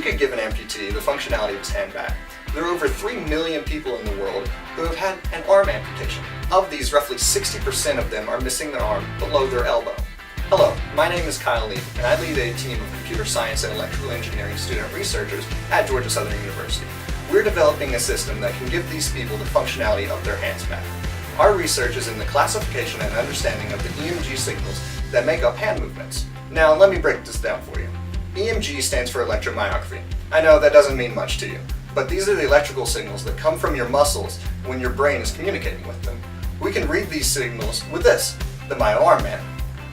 could give an amputee the functionality of his hand back, there are over 3 million people in the world who have had an arm amputation. Of these, roughly 60% of them are missing their arm below their elbow. Hello, my name is Kyle Lee, and I lead a team of computer science and electrical engineering student researchers at Georgia Southern University. We're developing a system that can give these people the functionality of their hands back. Our research is in the classification and understanding of the EMG signals that make up hand movements. Now, let me break this down for you. EMG stands for electromyography. I know that doesn't mean much to you, but these are the electrical signals that come from your muscles when your brain is communicating with them. We can read these signals with this, the Myo Armband.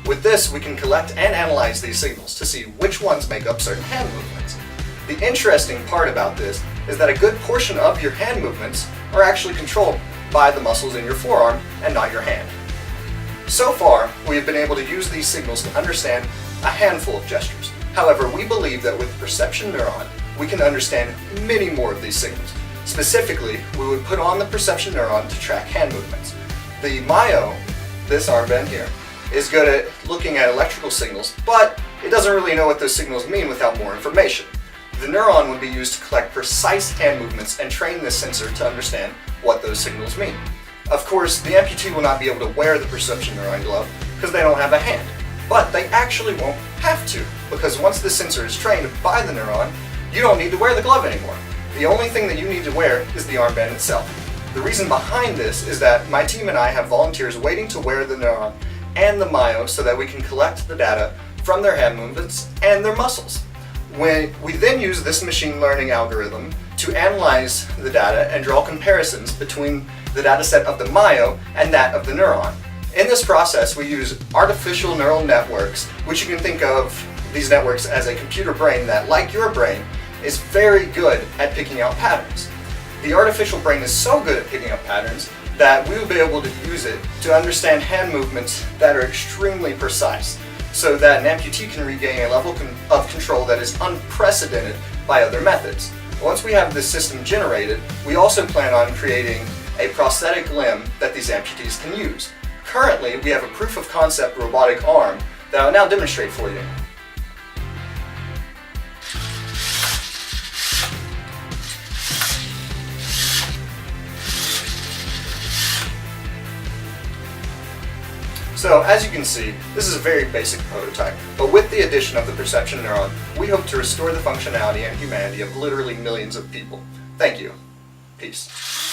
With this, we can collect and analyze these signals to see which ones make up certain hand movements. The interesting part about this is that a good portion of your hand movements are actually controlled by the muscles in your forearm and not your hand. So far, we have been able to use these signals to understand a handful of gestures. However, we believe that with Perception Neuron, we can understand many more of these signals. Specifically, we would put on the Perception Neuron to track hand movements. The Myo, this armband here, is good at looking at electrical signals, but it doesn't really know what those signals mean without more information. The neuron would be used to collect precise hand movements and train this sensor to understand what those signals mean. Of course, the amputee will not be able to wear the Perception Neuron glove because they don't have a hand, but they actually won't have to, because once the sensor is trained by the neuron, you don't need to wear the glove anymore. The only thing that you need to wear is the armband itself. The reason behind this is that my team and I have volunteers waiting to wear the neuron and the Myo so that we can collect the data from their hand movements and their muscles. We then use this machine learning algorithm to analyze the data and draw comparisons between the data set of the Myo and that of the neuron. In this process, we use artificial neural networks, which you can think of these networks as a computer brain that, like your brain, is very good at picking out patterns. The artificial brain is so good at picking up patterns that we will be able to use it to understand hand movements that are extremely precise, so that an amputee can regain a level of control that is unprecedented by other methods. Once we have this system generated, we also plan on creating a prosthetic limb that these amputees can use. Currently, we have a proof of concept robotic arm that I will now demonstrate for you. So, as you can see, this is a very basic prototype, but with the addition of the Perception Neuron, we hope to restore the functionality and humanity of literally millions of people. Thank you. Peace.